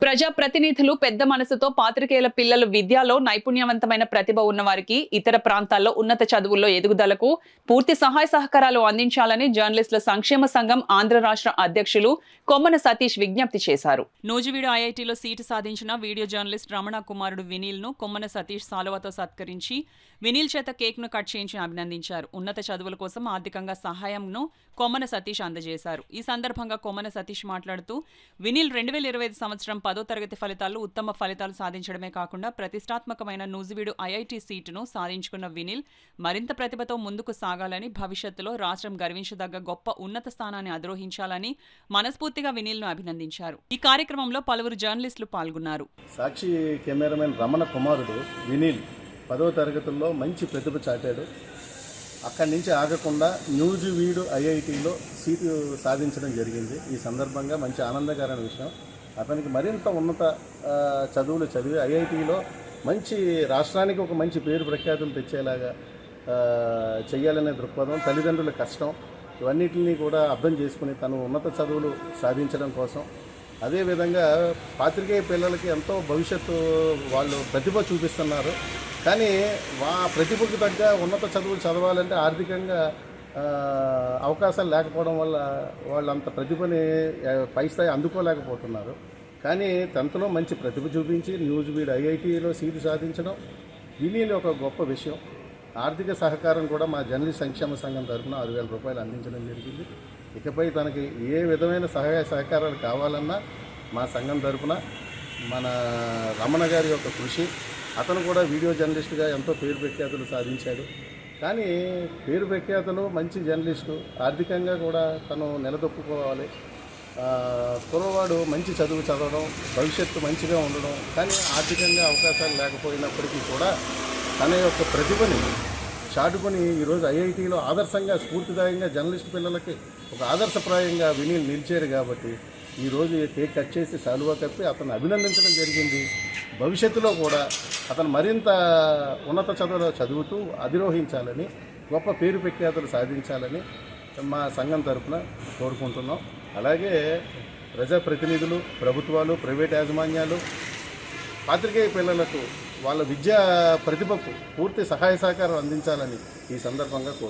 ప్రజాప్రతినిధులు పెద్ద మనసుతో పాత్రికేయుల పిల్లలు విద్యలో నైపుణ్యవంతమైన ప్రతిభ ఉన్నవారికి ఇతర ప్రాంతాల్లో ఉన్నత చదువుల్లో ఎదుగుదలకు పూర్తి సహాయ సహకారాలు అందించాలని జర్నలిస్టుల సంక్షేమ సంఘం ఆంధ్ర రాష్ట్ర అధ్యక్షులు కొమ్మన సతీష్ విజ్ఞప్తి చేశారు. నూజివీడు ఐఐటీలో సీటు సాధించిన వీడియో జర్నలిస్ట్ రమణ కుమారుడు వినీల్ ను కొమ్మన సతీష్ సాలువతో సత్కరించి వినీల్ చేత కేక్ ను కట్ చేయించి అభినందించారు. ఉన్నత చదువుల కోసం ఆర్థికంగా సహాయంను కొమ్మన సతీష్ అందజేశారు. ఈ సందర్భంగా కొమ్మన సతీష్ మాట్లాడుతూ వినీల్ 2025 సంవత్సరం 10వ తరగతి ఫలితాల్లో ఉత్తమ ఫలితాలు సాధించడమే కాకుండా ప్రతిష్టాత్మకమైన నూజివీడు ఐఐటీ సీటును సాధించుకున్న వినీల్ మరింత ప్రతిభతో ముందుకు సాగాలని, భవిష్యత్తులో రాష్ట్రం గర్వించదగ్గ గొప్ప ఉన్నత స్థానాన్ని అధిరోహించాలని మనస్ఫూర్తిగా వినీల్ ను అభినందించారు. ఈ కార్యక్రమంలో పలువురు జర్నలిస్టులు పాల్గొన్నారు. సాక్షి కెమెరామెన్ రమణ కుమారుడు వినీల్ 10వ తరగతుల్లో మంచి ప్రతిభ చాటాడు. అక్కడి నుంచి ఆగకుండా నూజివీడు ఐఐటీలో సీటు సాధించడం జరిగింది. ఈ సందర్భంగా మంచి ఆనందకరమైన విషయం. అతనికి మరింత ఉన్నత చదువులు చదివి ఐఐటీలో మంచి రాష్ట్రానికి ఒక మంచి పేరు ప్రఖ్యాతులు తెచ్చేలాగా చేయాలనే దృక్పథం, తల్లిదండ్రుల కష్టం, ఇవన్నిటిని కూడా అర్థం చేసుకుని తను ఉన్నత చదువులు సాధించడం కోసం, అదేవిధంగా పాత్రికేయ పిల్లలకి ఎంతో భవిష్యత్తు వాళ్ళు ప్రతిభ చూపిస్తున్నారు. కానీ ప్రతిభకు తగ్గ ఉన్నత చదువులు చదవాలంటే ఆర్థికంగా అవకాశాలు లేకపోవడం వల్ల వాళ్ళు అంత ప్రతిభని పై స్థాయి అందుకోలేకపోతున్నారు. కానీ 10థలో మంచి ప్రతిభ చూపించి నూజివీడు ఐఐటీలో సీటు సాధించడం వినీల్ ఒక గొప్ప విషయం. ఆర్థిక సహకారం కూడా మా జర్నలిస్ట్ సంక్షేమ సంఘం తరఫున 6,000 రూపాయలు అందించడం జరిగింది. ఇకపై తనకి ఏ విధమైన సహాయ సహకారాలు కావాలన్నా మా సంఘం తరఫున మన రమణ గారి యొక్క కృషి, అతను కూడా వీడియో జర్నలిస్టుగా ఎంతో పేరు ప్రఖ్యాతులు సాధించాడు. కానీ పేరు ప్రఖ్యాతులు, మంచి జర్నలిస్టు, ఆర్థికంగా కూడా తను నిలదొక్కుకోవాలి. కుర్రవాడు మంచి చదువు చదవడం, భవిష్యత్తు మంచిగా ఉండడం, కానీ ఆర్థికంగా అవకాశాలు లేకపోయినప్పటికీ కూడా తన యొక్క ప్రతిభని చాటుకొని ఈరోజు ఐఐటీలో ఆదర్శంగా, స్ఫూర్తిదాయంగా జర్నలిస్టు పిల్లలకి ఒక ఆదర్శప్రాయంగా వినీల్ నిలిచారు. కాబట్టి ఈరోజు కేక్ కట్ చేసి శాలువా కప్పి అతను అభినందించడం జరిగింది. భవిష్యత్తులో కూడా అతను మరింత ఉన్నత చదువుతూ అధిరోహించాలని, గొప్ప పేరు ప్రఖ్యాతులు సాధించాలని మా సంఘం తరఫున కోరుకుంటున్నాం. అలాగే ప్రజాప్రతినిధులు, ప్రభుత్వాలు, ప్రైవేట్ యాజమాన్యాలు పాత్రికేయ పిల్లలకు వాళ్ళ విద్యా ప్రతిభకు పూర్తి సహాయ సహకారం అందించాలని ఈ సందర్భంగా కోరుతున్నాం.